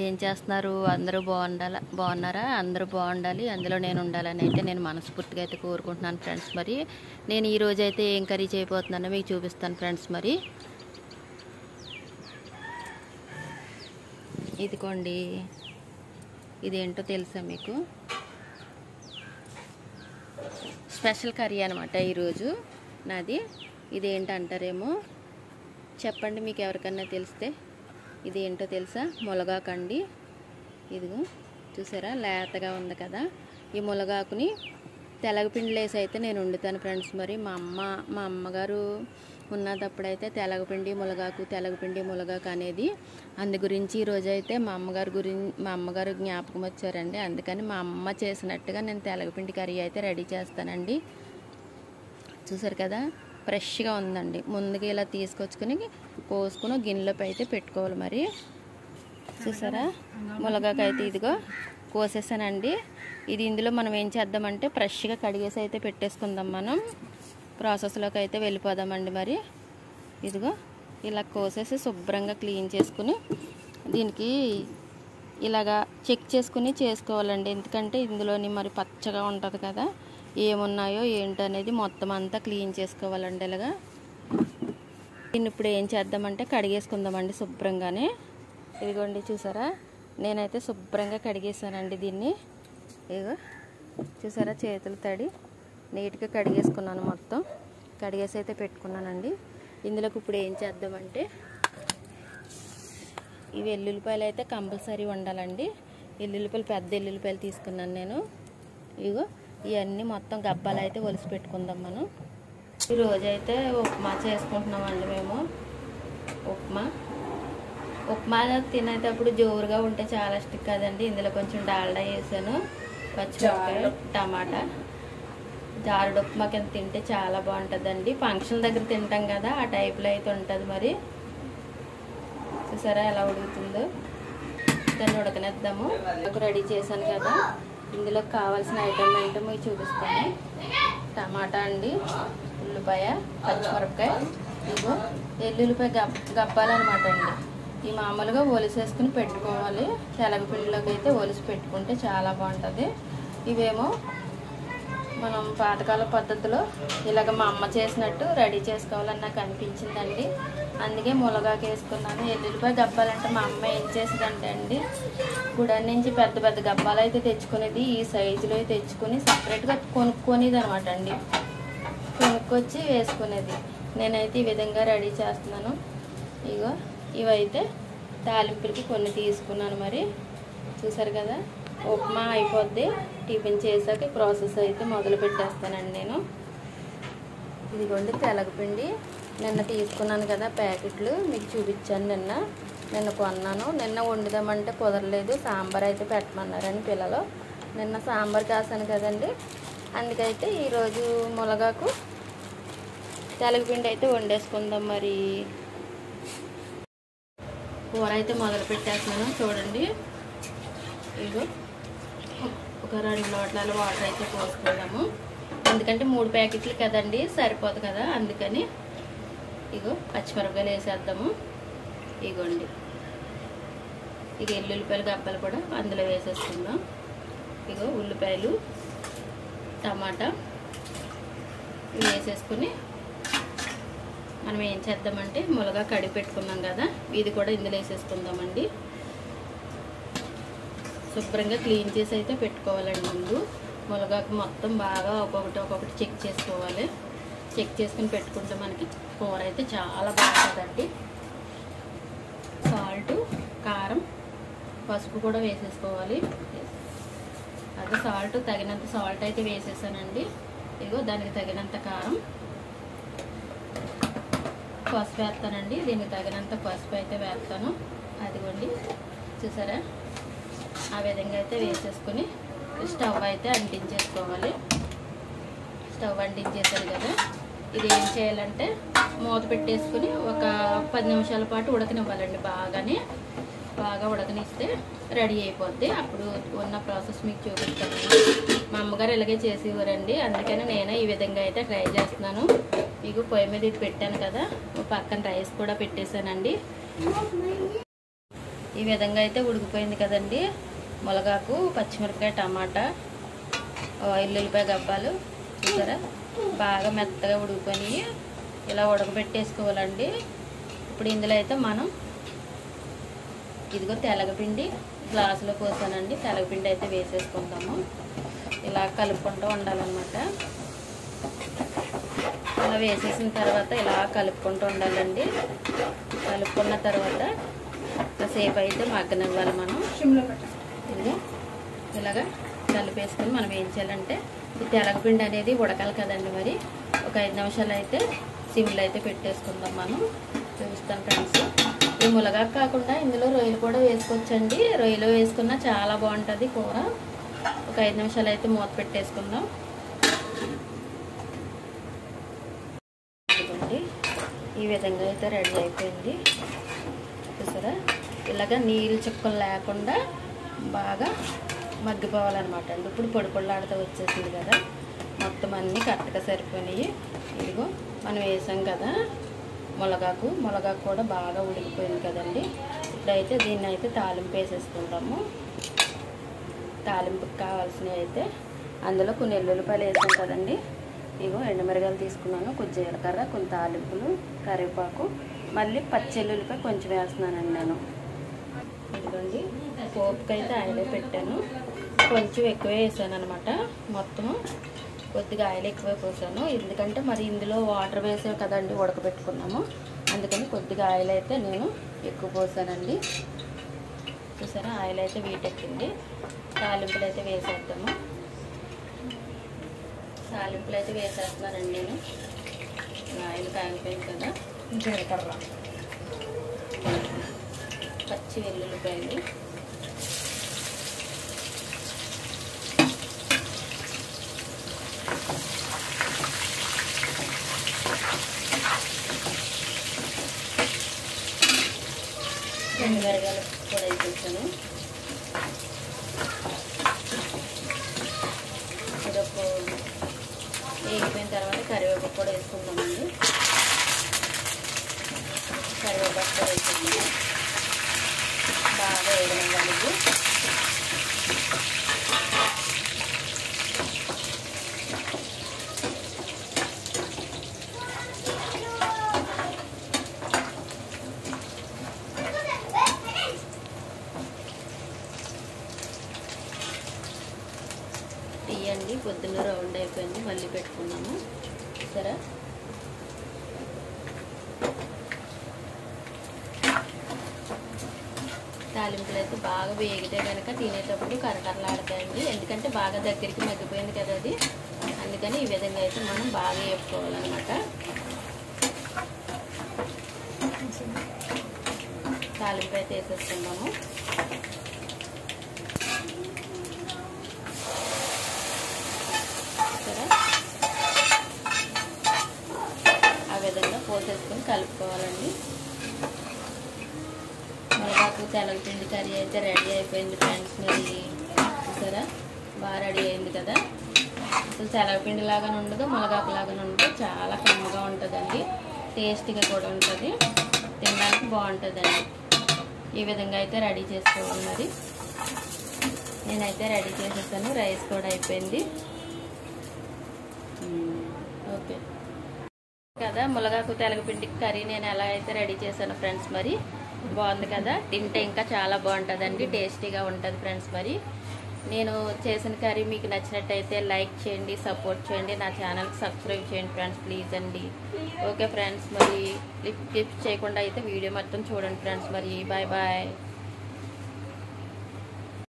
ఏం చేస్తున్నారు? అందరూ బాగున్నారా? అందరూ బాగుండాలి, అందులో నేను ఉండాలని అయితే నేను మనస్ఫూర్తిగా అయితే కోరుకుంటున్నాను ఫ్రెండ్స్. మరి నేను ఈరోజు అయితే ఏం కర్రీ చేయబోతున్నానో మీకు చూపిస్తాను ఫ్రెండ్స్. మరి ఇదిగోండి, ఇదేంటో తెలుసా మీకు? స్పెషల్ కర్రీ అనమాట ఈరోజు నాది. ఇదేంటంటారేమో చెప్పండి మీకు ఎవరికన్నా తెలిస్తే. ఇదేంటో తెలుసా? ములగాకండి. ఇదిగో చూసారా, లేతగా ఉంది కదా. ఈ ములగాకుని తెలగపిండిలో వేసి అయితే నేను వండుతాను ఫ్రెండ్స్. మరి మా అమ్మగారు ఉన్నదప్పుడైతే తెలగపిండి ములగాకు అనేది అందు గురించి ఈరోజు అయితే మా అమ్మగారు జ్ఞాపకం వచ్చారండి. అందుకని మా అమ్మ చేసినట్టుగా నేను తెలగపిండి కర్రీ అయితే రెడీ చేస్తానండి. చూసారు కదా, ఫ్రెష్గా ఉందండి. ముందుగా ఇలా తీసుకొచ్చుకొని కోసుకుని గిన్నెలోకి అయితే పెట్టుకోవాలి. మరి చూసారా, ములగాకు అయితే ఇదిగో కోసేసానండి. ఇది ఇందులో మనం ఏం చేద్దామంటే ఫ్రెష్గా కడిగేసి అయితే పెట్టేసుకుందాం. మనం ప్రాసెస్లోకి అయితే వెళ్ళిపోదామండి. మరి ఇదిగో ఇలా కోసేసి శుభ్రంగా క్లీన్ చేసుకుని దీనికి ఇలాగా చెక్ చేసుకుని చేసుకోవాలండి. ఎందుకంటే ఇందులోని మరి పచ్చగా ఉంటుంది కదా, ఏమున్నాయో ఏంటనేది మొత్తం అంతా క్లీన్ చేసుకోవాలండి. ఇలాగా దీన్ని ఇప్పుడు ఏం చేద్దామంటే కడిగేసుకుందామండి శుభ్రంగానే. ఇదిగోండి చూసారా, నేనైతే శుభ్రంగా కడిగేసానండి దీన్ని. ఇదిగో చూసారా, చేతులు తడి నీట్గా కడిగేసుకున్నాను. మొత్తం కడిగేసి అయితే పెట్టుకున్నానండి. ఇందులోకి ఇప్పుడు ఏం చేద్దామంటే ఈ వెల్లుల్లిపాయలు అయితే కంపల్సరీ ఉండాలండి. పెద్ద ఎల్లుల్లిపాయలు తీసుకున్నాను నేను. ఇగో ఇవన్నీ మొత్తం గబ్బాలు అయితే ఒలిసి పెట్టుకుందాం మనం. ఈరోజైతే ఉప్మా చేసుకుంటున్నామండి మేము. ఉప్మా తినేటప్పుడు జోరుగా ఉంటే చాలా ఇష్టం కదండి. ఇందులో కొంచెం డాల్డా వేసాను, పచ్చిమిరపకాయ, టమాటా. జారుడు ఉప్మా కింద తింటే చాలా బాగుంటుందండి. ఫంక్షన్ దగ్గర తింటాం కదా, ఆ టైప్లో అయితే ఉంటుంది. మరి చూసారా ఎలా ఉడుకుతుందో. దాన్ని ఉడకనేద్దాము. రెడీ చేశాను కదా, ఇందులో కావాల్సిన ఐటమ్ ఏంటో మీకు చూపిస్తాను. టమాటా అండి, ఉల్లిపాయ, పచ్చిమిరపకాయ, ఇగో ఎల్లుల్లిపాయ గబ్బాలన్నమాట అండి. ఈ మామూలుగా ఒలిసేసుకుని పెట్టుకోవాలి. తెలగపిండిలోకి అయితే ఒలిసి పెట్టుకుంటే చాలా బాగుంటుంది. ఇవేమో మనం పాతకాల పద్ధతిలో ఇలాగ మా అమ్మ చేసినట్టు రెడీ చేసుకోవాలని నాకు అనిపించిందండి. అందుకే ములగాకు వేసుకున్నాను. ఎల్లుల్లిపాయ గబ్బాలంటే మా అమ్మ ఏం చేసేదంటే అండి, గుడాన్ని నుంచి పెద్ద పెద్ద గబ్బాలు అయితే తెచ్చుకునేది. ఈ సైజులో తెచ్చుకొని సపరేట్గా కొనుక్కొనేది అనమాట అండి. కొనుక్కొచ్చి వేసుకునేది. నేనైతే ఈ విధంగా రెడీ చేస్తున్నాను. ఇగో ఇవైతే తాలింపులకి కొన్ని తీసుకున్నాను. మరి చూసారు కదా, ఉప్మా అయిపోద్ది. టిఫిన్ చేసాక ప్రాసెస్ అయితే మొదలు పెట్టేస్తానండి నేను. ఇదిగోండి తెలగపిండి నిన్న తీసుకున్నాను కదా ప్యాకెట్లు, మీకు చూపించాను. నిన్న కొన్నాను. నిన్న వండుదామంటే కుదరలేదు, సాంబార్ అయితే పెట్టమన్నారని పిల్లలు. నిన్న సాంబార్ కాసాను కదండి, అందుకైతే ఈరోజు ములగాకు తెలగపిండి అయితే వండేసుకుందాం. మరి కూర అయితే మొదలు పెట్టేస్తున్నాను. చూడండి, ఇగో ఒక 2 లోట్ల వాటర్ అయితే పోసుకుందాము. ఎందుకంటే 3 ప్యాకెట్లు కదండి, సరిపోదు కదా, అందుకని. ఇగో పచ్చిమిరపకాయలు వేసేద్దాము. ఇగోండి, ఇక ఎల్లుల్లిపాయలు గబ్బాలు కూడా అందులో వేసేసుకుందాం. ఇగో ఉల్లిపాయలు, టమాటా ఇవి వేసేసుకుని మనం ఏం చేద్దామంటే ములగా కడిగి పెట్టుకున్నాం కదా, ఇది కూడా ఇందులో వేసేసుకుందామండి. శుభ్రంగా క్లీన్ చేసి అయితే పెట్టుకోవాలండి. ముందు ములగాకు మొత్తం బాగా ఒక్కొక్కటి చెక్ చేసుకోవాలి. చెక్ చేసుకుని పెట్టుకుంటే మనకి కూర అయితే చాలా బాగుంటుందండి. సాల్ట్, కారం, పసుపు కూడా వేసేసుకోవాలి. అదే సాల్ట్ తగినంత సాల్ట్ అయితే వేసేసానండి. ఇదిగో దానికి తగినంత కారం, పసుపు వేస్తానండి. దీనికి తగినంత పసుపు అయితే వేస్తాను. అదిగోండి చూసారా, ఆ విధంగా అయితే వేసేసుకుని స్టవ్ అయితే అంటించేసుకోవాలి. స్టవ్ అంటించేసాను కదా, ఇది ఏం చేయాలంటే మూత పెట్టేసుకుని ఒక 10 నిమిషాల పాటు ఉడకనివ్వాలండి. బాగా ఉడకనిస్తే రెడీ అయిపోద్ది. అప్పుడు ఉన్న ప్రాసెస్ మీకు చూపిస్తాను. మా అమ్మగారు ఇలాగే చేసేవారండి, అందుకని నేను ఈ విధంగా అయితే ట్రై చేస్తున్నాను. మీకు పొయ్యి మీద ఇది పెట్టాను కదా, పక్కన రైస్ కూడా పెట్టేశానండి. ఈ విధంగా అయితే ఉడికిపోయింది కదండి. ములగాకు, పచ్చిమిరపకాయ, టమాటా, ఎల్లుల్లిపాయ గబ్బాలు చూసారా బాగా మెత్తగా ఉడికిపోయి ఇలా ఉడకబెట్టేసుకోవాలండి. ఇప్పుడు ఇందులో అయితే మనం ఇదిగో తెలగపిండి గ్లాసులో పోసానండి. తెలగపిండి అయితే వేసేసుకుందాము. ఇలా కలుపుకుంటూ ఉండాలన్నమాట. ఇలా వేసేసిన తర్వాత ఇలా కలుపుకుంటూ ఉండాలండి. కలుపుకున్న తర్వాత కాసేపు అయితే మగ్గనివ్వాలి. మనం ఇది ఇలాగా కలిపేసుకొని మనం ఏం చేయాలంటే ఈ తెలగపిండి అనేది ఉడకాలి కదండి. మరి ఒక 5 నిమిషాలు అయితే సిమ్లో అయితే పెట్టేసుకుందాం. మనం చూపిస్తాం ఫ్రెండ్స్. ఈ ములగాకు కాకుండా ఇందులో రొయ్యలు కూడా వేసుకోవచ్చండి. రొయ్యలు వేసుకున్నా చాలా బాగుంటుంది కూర. ఒక 5 నిమిషాలు అయితే మూత పెట్టేసుకుందాం. ఈ విధంగా అయితే రెడీ అయిపోయింది చూసారా. ఇలాగ నీళ్ళు చుక్కలు లేకుండా బాగా మగ్గిపోవాలన్నమాట అండి. ఇప్పుడు పొడి పొడిలాడుతూ వచ్చేసింది కదా. మొత్తం అన్నీ కరెక్ట్గా సరిపోయినాయి. ఇదిగో మనం వేసాం కదా ములగాకు కూడా బాగా ఉడికిపోయింది కదండి. ఇప్పుడైతే దీన్ని అయితే తాలింపు వేసేసుకుంటాము. తాలింపుకి కావాల్సినవి అయితే అందులో కొన్ని ఎల్లుల్లిపాయలు వేసాం కదండి. ఇగో ఎండుమిరగాయలు తీసుకున్నాను, కొంచెం జీలకర్ర, కొన్ని తాలింపులు, కరివేపాకు, మళ్ళీ పచ్చి ఎల్లుల్లిపాయ కొంచెం వేస్తున్నానండి నేను. ఇదిగోండి పోపుకైతే ఆయిల్ పెట్టాను. కొంచెం ఎక్కువే వేసాను అనమాట. మొత్తం కొద్దిగా ఆయిల్ ఎక్కువే పోసాను. ఎందుకంటే మరి ఇందులో వాటర్ వేసాం కదండి, ఉడకబెట్టుకున్నాము. అందుకని కొద్దిగా ఆయిల్ అయితే నేను ఎక్కువ పోసానండి. చూసారా ఆయిల్ అయితే వీటెక్కింది. తాలింపులు అయితే వేసేద్దాము. తాలింపులు అయితే వేసేస్తున్నానండి నేను. ఆయిల్ కాగిపోయింది కదా. జీలకర్ర, పచ్చి వెల్లుల్లిపాయలు, ఎండుమిరగాయలు కూడా వేసేసాను. వేగిపోయిన తర్వాత కరివేపాకు కూడా వేసుకుందామండి. కరివేపాకు కూడా వేసుకుందాం. బాగా వేగనివ్వాలి. తీయండి. పొద్దున్న రౌండ్ అయిపోయింది. మళ్ళీ పెట్టుకున్నాము సరే. తాలింపులు అయితే బాగా వేగితే కనుక తినేటప్పుడు కరకరలాడతాయండి. ఎందుకంటే బాగా దగ్గరికి మగ్గిపోయింది కదా అది. అందుకని ఈ విధంగా అయితే మనం బాగా వేపుకోవాలన్నమాట. తాలింపు అయితే వేసేసుకున్నాము. ఆ విధంగా పోసేసుకొని కలుపుకోవాలండి. ములగాకు తెలగపిండి కర్రీ అయితే రెడీ అయిపోయింది ఫ్రెండ్స్. మరి చూసారా బాగా రెడీ అయింది కదా. అసలు తెలగపిండి లాగానే ఉండదు, ములగాకు లాగానే ఉండదు. చాలా కమ్మగా ఉంటుందండి. టేస్టీగా కూడా ఉంటుంది. తినడానికి బాగుంటుందండి. ఈ విధంగా అయితే రెడీ చేసుకోవాలి. మరి నేనైతే రెడీ చేసేసాను. రైస్ కూడా అయిపోయింది. ఓకే కదా. ములగాకు తెలగపిండి కర్రీ నేను ఎలా అయితే రెడీ చేశాను ఫ్రెండ్స్. మరి బాగుంది కదా. తింటే ఇంకా చాలా బాగుంటుందండి. టేస్టీగా ఉంటుంది ఫ్రెండ్స్. మరి నేను చేసిన కర్రీ మీకు నచ్చినట్టయితే లైక్ చేయండి, సపోర్ట్ చేయండి. నా ఛానల్కి సబ్స్క్రైబ్ చేయండి ఫ్రెండ్స్ ప్లీజ్ అండి. Okay friends. మరి క్లిప్ చేయకుండా అయితే వీడియో మొత్తం చూడండి ఫ్రెండ్స్. మరి బాయ్ బాయ్.